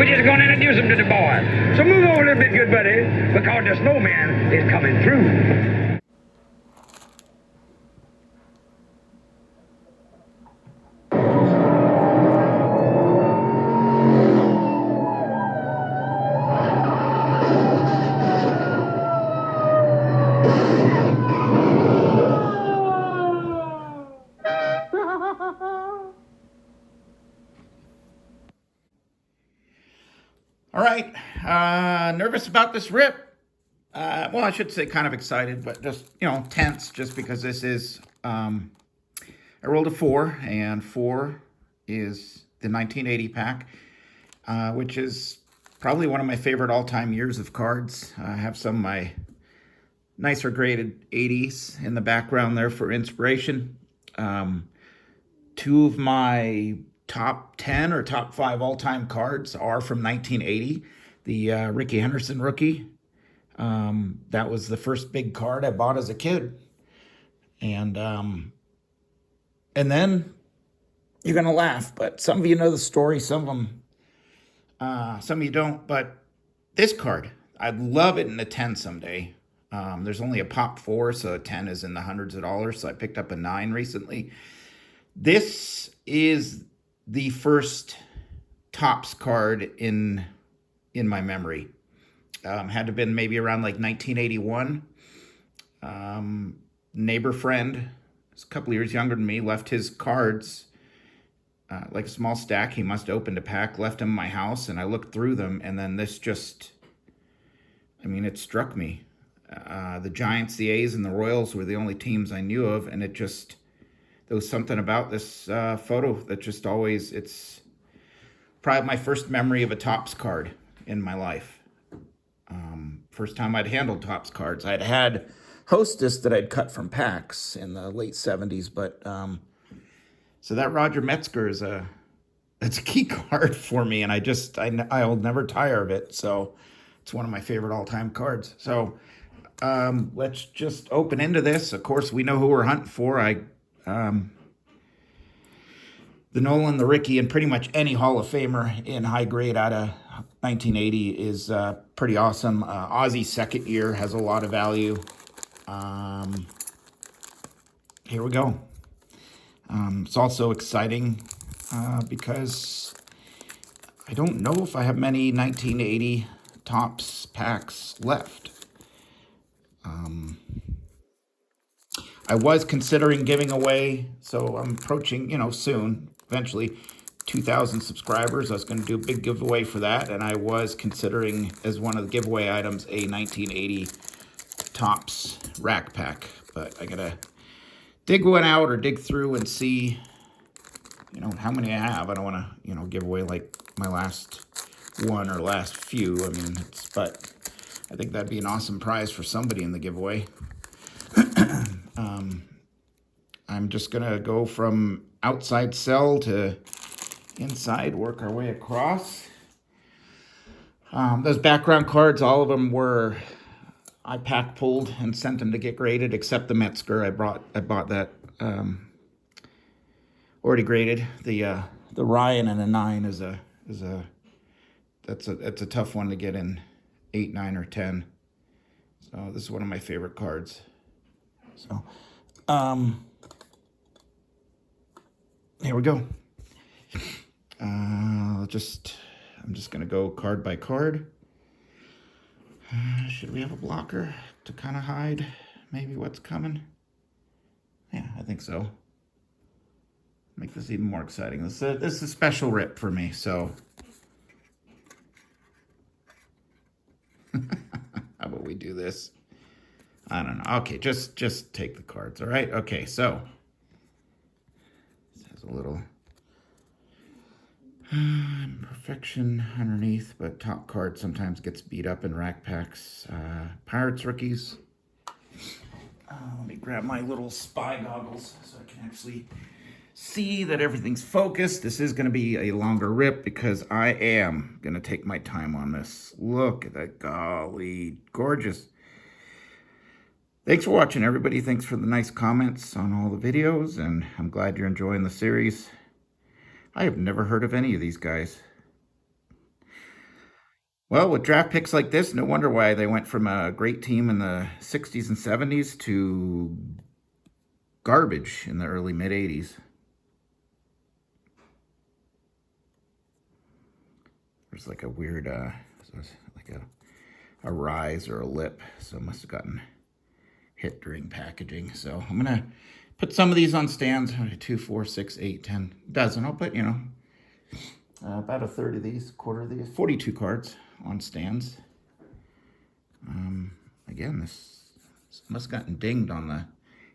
We're just going to introduce him to the boys. So move over a little bit, good buddy, because the snowman is coming through. All right, nervous about this rip. Well, I should say kind of excited, but just, tense, just because this is, I rolled a 4, and 4 is the 1980 pack, which is probably one of my favorite all-time years of cards. I have some of my nicer graded 80s in the background there for inspiration. 2 of my top 10 or top 5 all-time cards are from 1980. The Rickey Henderson rookie. That was the first big card I bought as a kid. And then you're going to laugh, but some of you know the story, some of you don't. But this card, I'd love it in a 10 someday. There's only a pop 4, so a 10 is in the hundreds of dollars. So I picked up a 9 recently. This is the first Topps card in my memory. Had to have been maybe around like 1981. Neighbor friend, a couple of years younger than me, left his cards, like a small stack. He must have opened a pack, left them in my house, and I looked through them, and then this just, it struck me. The Giants, the A's, and the Royals were the only teams I knew of, and there was something about this photo that just always, it's probably my first memory of a Topps card in my life. First time I'd handled Topps cards. I'd had Hostess that I'd cut from packs in the late 70s, but so that Roger Metzger that's a key card for me, and I'll never tire of it. So it's one of my favorite all-time cards. So let's just open into this. Of course, we know who we're hunting for. The Nolan, the Rickey, and pretty much any Hall of Famer in high grade out of 1980 is pretty awesome. Ozzy's second year has a lot of value. Here we go. It's also exciting because I don't know if I have many 1980 Topps packs left. I was considering giving away, so I'm approaching, soon, eventually, 2,000 subscribers. I was going to do a big giveaway for that, and I was considering, as one of the giveaway items, a 1980 Topps rack pack. But I got to dig one out or dig through and see, how many I have. I don't want to, give away like my last one or last few. But I think that'd be an awesome prize for somebody in the giveaway. I'm just going to go from outside cell to inside, work our way across. Those background cards, all of them I pack pulled and sent them to get graded, except the Metzger. I bought that already graded. The Ryan and a 9 is a tough one to get in 8, 9, or 10. So this is one of my favorite cards. So, here we go. I'm just going to go card by card. Should we have a blocker to kind of hide maybe what's coming? Yeah, I think so. Make this even more exciting. This is a special rip for me, so. How about we do this? I don't know. Okay, just take the cards, all right? Okay, so this has a little imperfection underneath, but top card sometimes gets beat up in rack packs. Pirates rookies. Let me grab my little spy goggles so I can actually see that everything's focused. This is going to be a longer rip because I am going to take my time on this. Look at that. Golly, gorgeous. Thanks for watching, everybody. Thanks for the nice comments on all the videos, and I'm glad you're enjoying the series. I have never heard of any of these guys. Well, with draft picks like this, no wonder why they went from a great team in the 60s and 70s to garbage in the early mid 80s. There's like a weird, like a rise or a lip, so it must have gotten hit during packaging. So I'm gonna put some of these on stands. 2, 4, 6, 8, 10 dozen. I'll put, about a third of these, quarter of these, 42 cards on stands. Again, this must have gotten dinged on the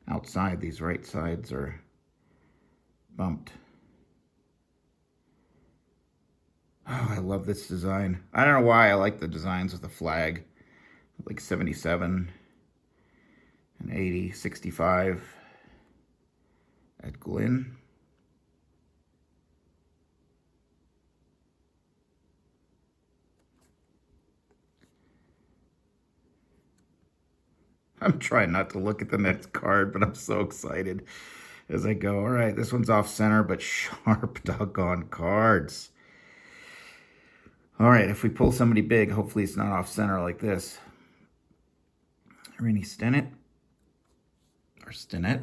outside. These right sides are bumped. Oh, I love this design. I don't know why I like the designs with the flag. Like 77 and 80, 65 at Glen. I'm trying not to look at the next card, but I'm so excited as I go. All right, this one's off center, but sharp doggone cards. All right, if we pull somebody big, hopefully it's not off center like this. Rennie Stennett, or Stennett.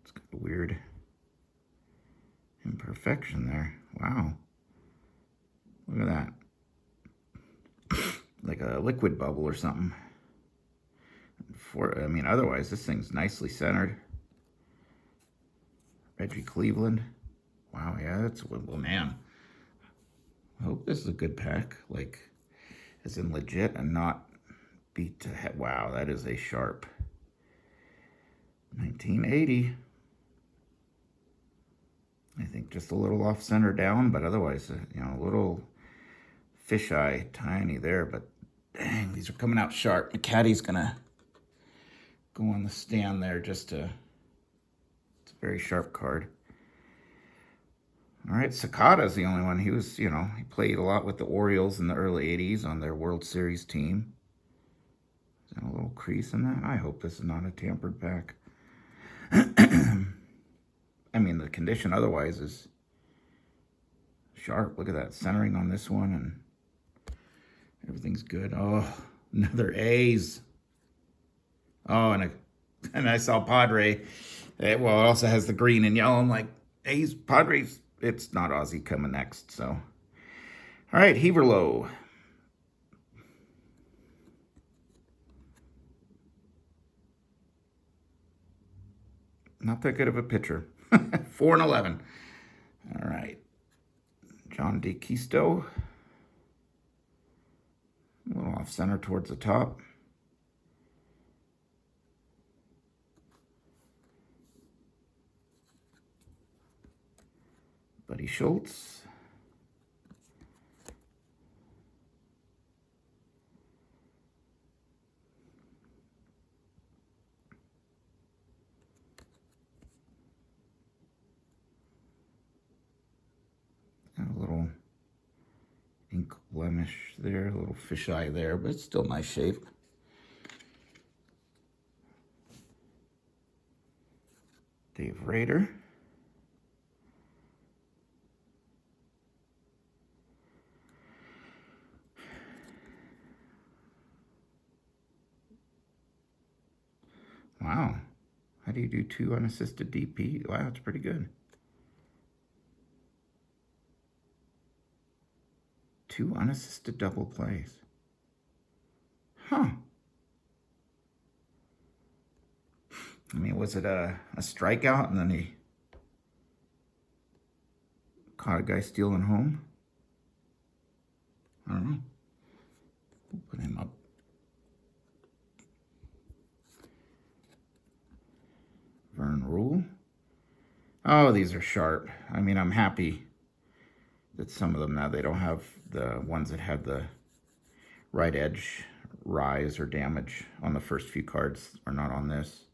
It's got a weird imperfection there. Wow. Look at that. Like a liquid bubble or something. Otherwise, this thing's nicely centered. Reggie Cleveland. Wow, yeah, that's, well, man. I hope this is a good pack, like, as in legit and not beat to head. Wow, that is a sharp 1980. I think just a little off center down, but otherwise, a little fisheye tiny there, but dang, these are coming out sharp. The caddy's gonna go on the stand there just to, it's a very sharp card. All right, Sakata's the only one. He was, he played a lot with the Orioles in the early 80s on their World Series team. Is there a little crease in that? I hope this is not a tampered pack. The condition otherwise is sharp. Look at that centering on this one, and everything's good. Oh, another A's. Oh, and I saw Padre. It also has the green and yellow. I'm like, A's, Padres. It's not Ozzy coming next, so. All right, Heaverlow. Not that good of a pitcher. 4 and 11. All right. John DeKisto. A little off center towards the top. Buddy Schultz. And a little ink blemish there, a little fisheye there, but it's still nice shape. Dave Rader. Wow. How do you do 2 unassisted DP? Wow, that's pretty good. 2 unassisted double plays. Huh. Was it a strikeout and then he caught a guy stealing home? I don't know. We'll put him up. Vern Rule. Oh, these are sharp. I'm happy that some of them now, they don't have the ones that had the right edge rise or damage on the first few cards are not on this.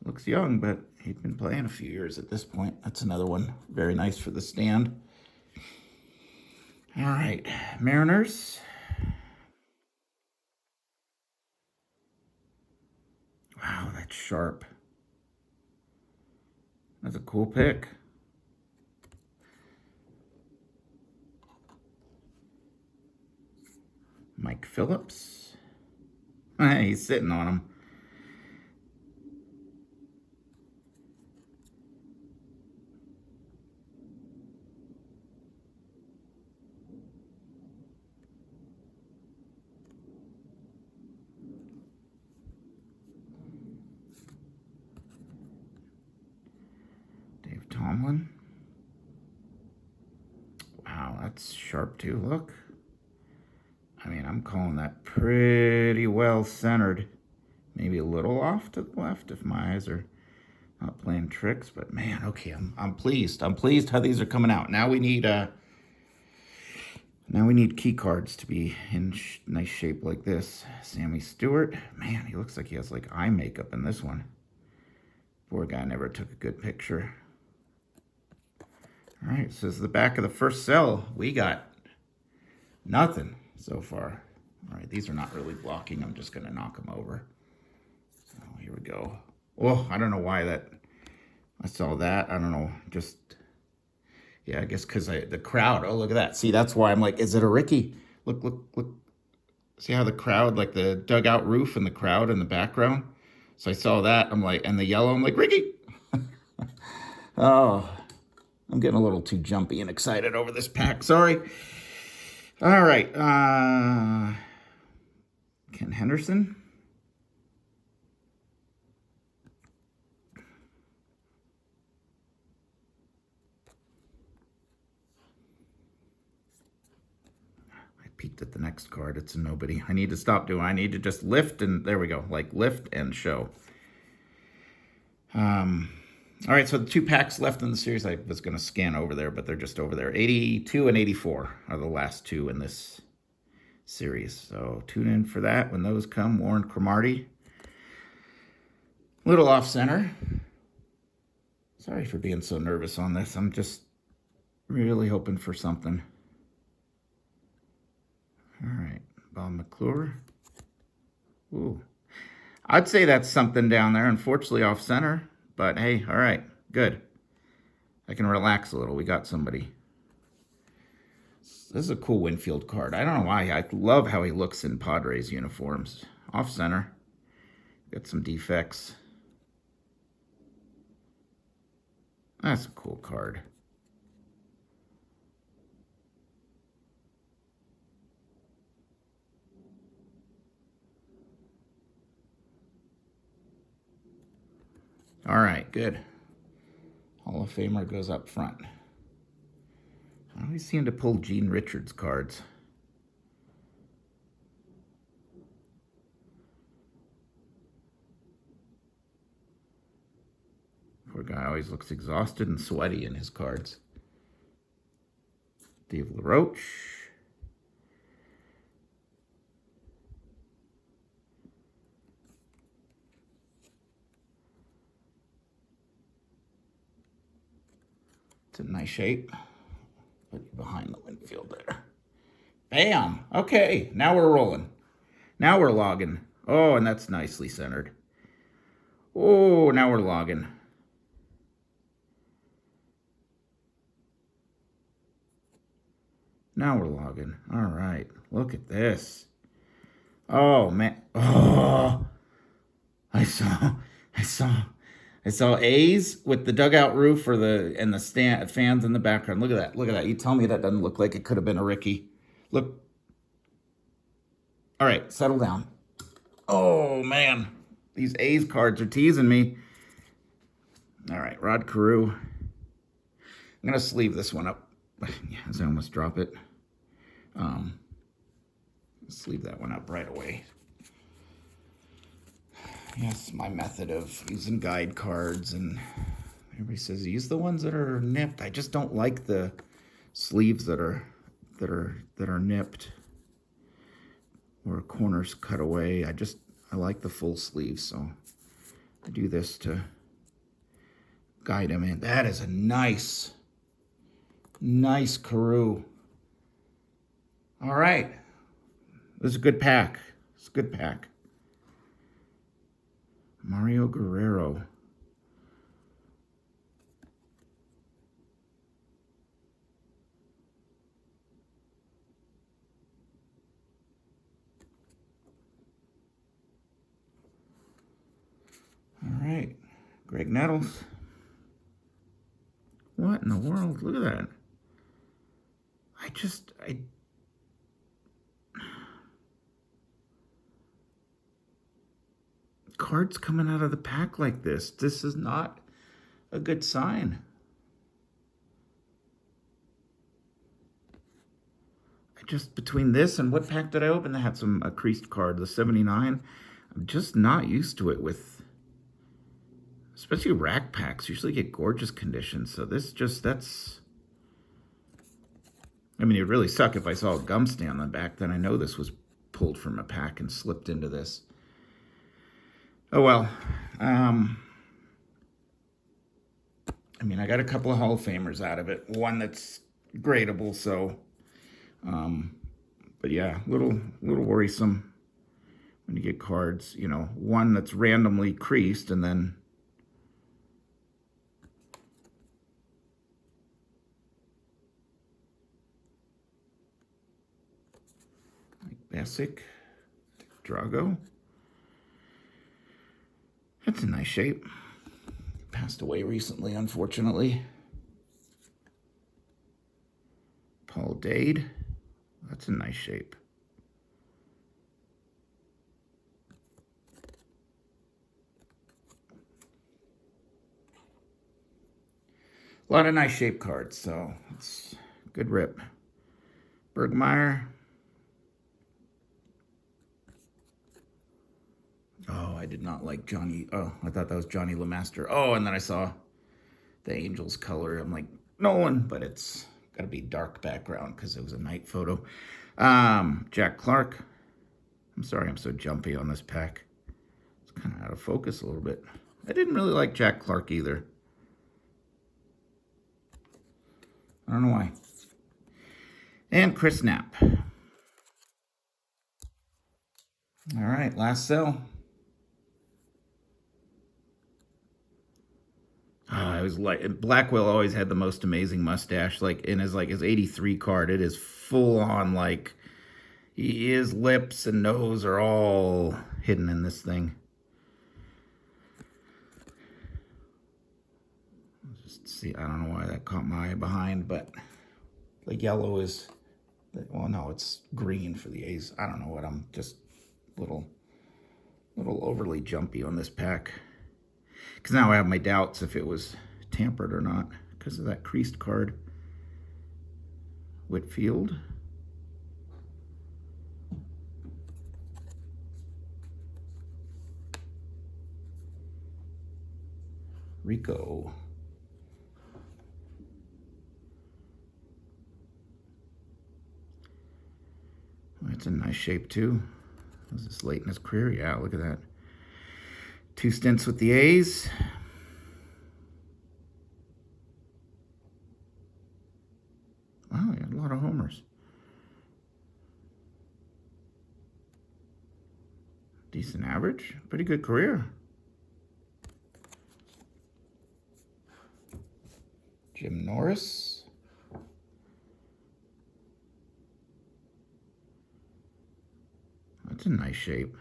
Looks young, but he'd been playing a few years at this point. That's another one. Very nice for the stand. All right, Mariners. Wow, that's sharp. That's a cool pick. Mike Phillips. Hey, he's sitting on him. Dave Tomlin. Wow, that's sharp too. Look. I mean, I'm calling that pretty well centered. Maybe a little off to the left if my eyes are not playing tricks, but man, okay, I'm pleased. I'm pleased how these are coming out. Now we need key cards to be in nice shape like this. Sammy Stewart, man, he looks like he has like eye makeup in this one. Poor guy never took a good picture. All right, so this is the back of the first cell. We got nothing so far. All right, these are not really blocking. I'm just gonna knock them over. Oh, here we go. Oh, I don't know why I saw that. I don't know, just, yeah, I guess because the crowd, oh, look at that. See, that's why I'm like, is it a Ricky? Look, look, look. See how the crowd, like the dugout roof and the crowd in the background? So I saw that, I'm like, and the yellow, I'm like, Ricky! Oh, I'm getting a little too jumpy and excited over this pack, sorry. All right, Ken Henderson. Peeked at the next card. It's a nobody. I need to stop doing. I need to just lift and there we go. Like lift and show. All right, so the 2 packs left in the series. I was going to scan over there, but they're just over there. 82 and 84 are the last 2 in this series. So tune in for that when those come. Warren Cromartie. Little off center. Sorry for being so nervous on this. I'm just really hoping for something. All right, Bob McClure. Ooh, I'd say that's something down there. Unfortunately, off center, but hey, all right, good. I can relax a little. We got somebody. This is a cool Winfield card. I don't know why. I love how he looks in Padres uniforms. Off center. Got some defects. That's a cool card. All right, good. Hall of Famer goes up front. I always seem to pull Gene Richards cards. Poor guy always looks exhausted and sweaty in his cards. Dave LaRoche. It's in nice shape. Put you behind the Winfield there. Bam! Okay, now we're rolling. Now we're logging. Oh, and that's nicely centered. Oh, now we're logging. Now we're logging. All right, look at this. Oh, man. Oh, I saw A's with the dugout roof and the fans in the background. Look at that. Look at that. You tell me that doesn't look like it could have been a Ricky. Look. All right, settle down. Oh, man. These A's cards are teasing me. All right, Rod Carew. I'm going to sleeve this one up. As I almost drop it. Sleeve that one up right away. Yes, my method of using guide cards, and everybody says use the ones that are nipped. I just don't like the sleeves that are nipped or corners cut away. I like the full sleeve, so I do this to guide them in. That is a nice Carew. All right. This is a good pack. It's a good pack. Mario Guerrero. Greg Nettles. What in the world? Look at that. Cards coming out of the pack like this. This is not a good sign. Between this and what pack did I open that had a creased card, the 79, I'm just not used to it with, especially rack packs, usually get gorgeous conditions. So this I mean, it'd really suck if I saw a gum stand on the back, then I know this was pulled from a pack and slipped into this. Oh well. I mean, I got a couple of Hall of Famers out of it. One that's gradable, so but yeah, little worrisome when you get cards, you know, one that's randomly creased and then like Basic, Drago. That's a nice shape. Passed away recently, unfortunately. Paul Dade. That's a nice shape. A lot of nice shape cards, so it's a good rip. Bergmeyer. Oh, I did not like Johnny. Oh, I thought that was Johnny LeMaster. Oh, and then I saw the Angels color. I'm like, Nolan, but it's got to be dark background because it was a night photo. Jack Clark. I'm sorry I'm so jumpy on this pack. It's kind of out of focus a little bit. I didn't really like Jack Clark either. I don't know why. And Chris Knapp. All right, last sell. I was like, Blackwell always had the most amazing mustache. Like in his 83 card, it is full on, like his lips and nose are all hidden in this thing. Just see, I don't know why that caught my eye behind, but the yellow is, well, no, it's green for the A's. I don't know what, I'm just little overly jumpy on this pack. Because now I have my doubts if it was tampered or not because of that creased card. Whitfield. Rico. That's a nice shape too. Was this late in his career? Yeah, look at that. 2 stints with the A's. Wow, he had a lot of homers. Decent average. Pretty good career. Jim Norris. That's a nice shape.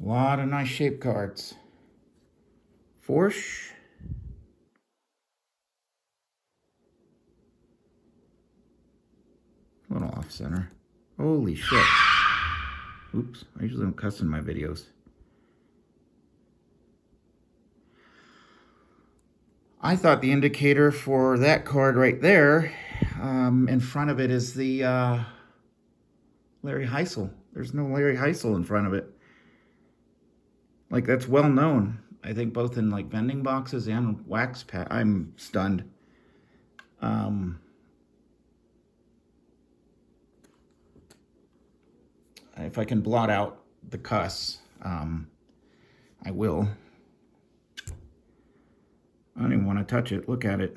A lot of nice shape cards. Forsh. A little off center. Holy shit. Oops, I usually don't cuss in my videos. I thought the indicator for that card right there, in front of it is the Larry Heisel. There's no Larry Heisel in front of it. Like, that's well known. I think both in like vending boxes and wax pack. I'm stunned. If I can blot out the cuss, I will. I don't even want to touch it. Look at it.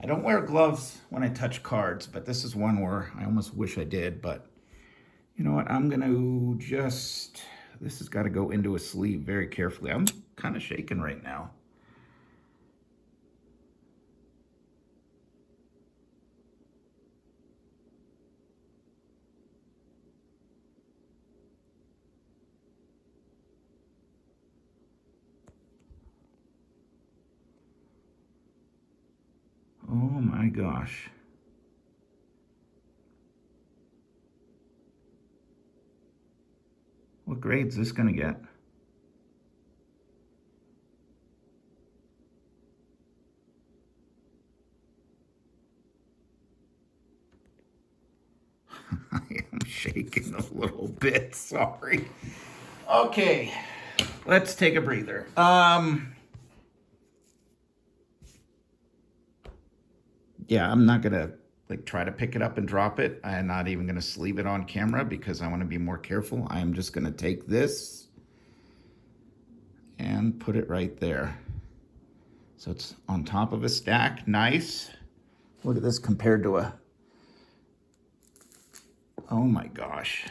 I don't wear gloves when I touch cards, but this is one where I almost wish I did, but you know what? I'm going to just, this has got to go into a sleeve very carefully. I'm kind of shaking right now. gosh. What grade's this gonna get? I am shaking a little bit, sorry. Okay, let's take a breather. Yeah, I'm not gonna like try to pick it up and drop it. I'm not even gonna sleeve it on camera because I want to be more careful. I am just gonna take this and put it right there. So it's on top of a stack, nice. Look at this compared to a, oh my gosh.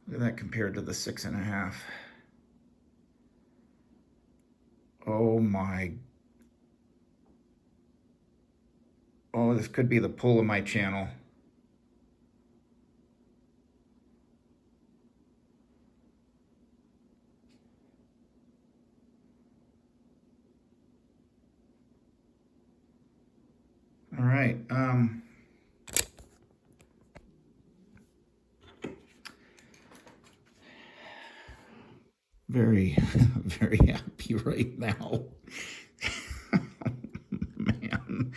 Look at that compared to the 6.5. Oh my. Oh, this could be the pull of my channel. All right. Very, very happy right now. Man.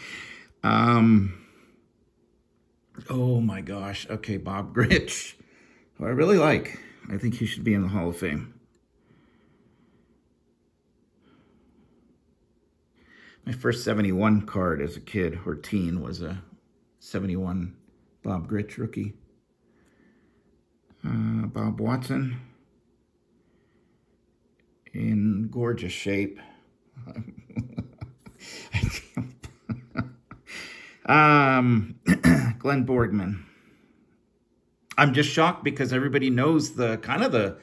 Oh my gosh. Okay, Bob Gritch, who I really like. I think he should be in the Hall of Fame. My first 71 card as a kid or teen was a 71 Bob Gritch rookie. Bob Watson in gorgeous shape. Glenn Borgman. I'm just shocked because everybody knows the kind of the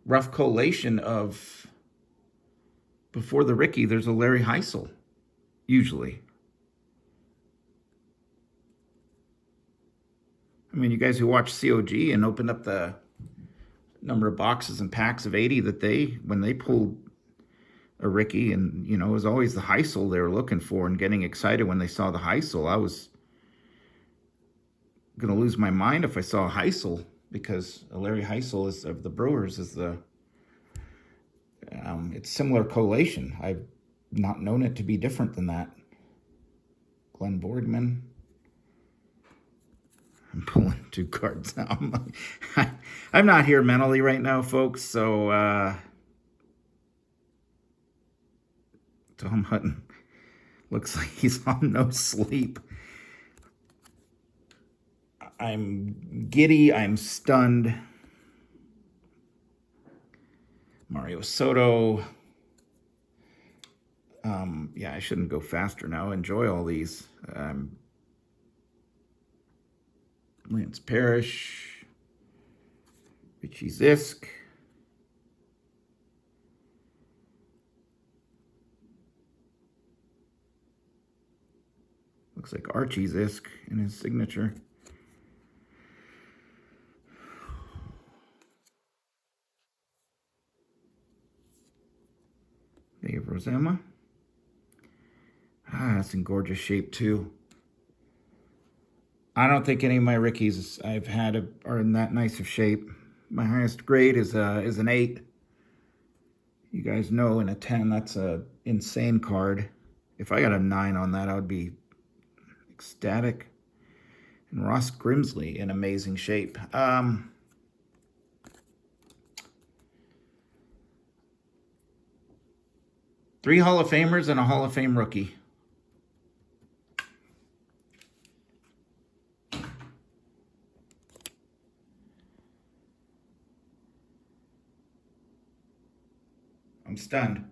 rough collation of before the Ricky, there's a Larry Heisel, usually. I mean, you guys who watch COG and opened up the number of boxes and packs of 80 that when they pulled a Ricky, and, you know, it was always the Heisel they were looking for and getting excited when they saw the Heisel. I was going to lose my mind if I saw a Heisel because Larry Heisel is of the Brewers is the, it's similar collation. I've not known it to be different than that. Glenn Borgman. I'm pulling 2 cards now. I'm not here mentally right now, folks. So, Tom Hutton looks like he's on no sleep. I'm giddy. I'm stunned. Mario Soto. Yeah, I shouldn't go faster now. Enjoy all these. Lance Parrish, Richie Zisk, looks like Archie Zisk in his signature. Dave Rosema. That's in gorgeous shape too. I don't think any of my Rickies I've had are in that nice of shape. My highest grade is an 8. You guys know in a 10, that's a insane card. If I got a 9 on that, I would be ecstatic. And Ross Grimsley in amazing shape. 3 Hall of Famers and a Hall of Fame rookie. I'm stunned.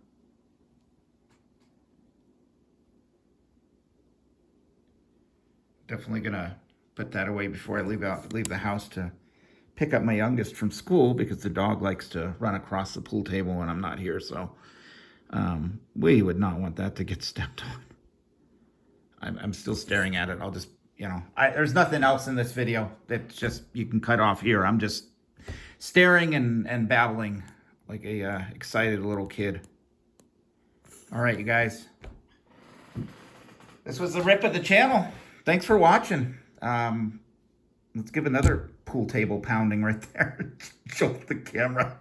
Definitely gonna put that away before I leave the house to pick up my youngest from school because the dog likes to run across the pool table when I'm not here. So we would not want that to get stepped on. I'm still staring at it. I'll just, you know, there's nothing else in this video that just you can cut off here. I'm just staring and babbling like a excited little kid. All right, you guys. This was the rip of the channel. Thanks for watching. Let's give another pool table pounding right there. Jolt the camera.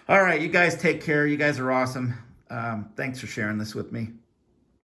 All right, you guys take care. You guys are awesome. Thanks for sharing this with me.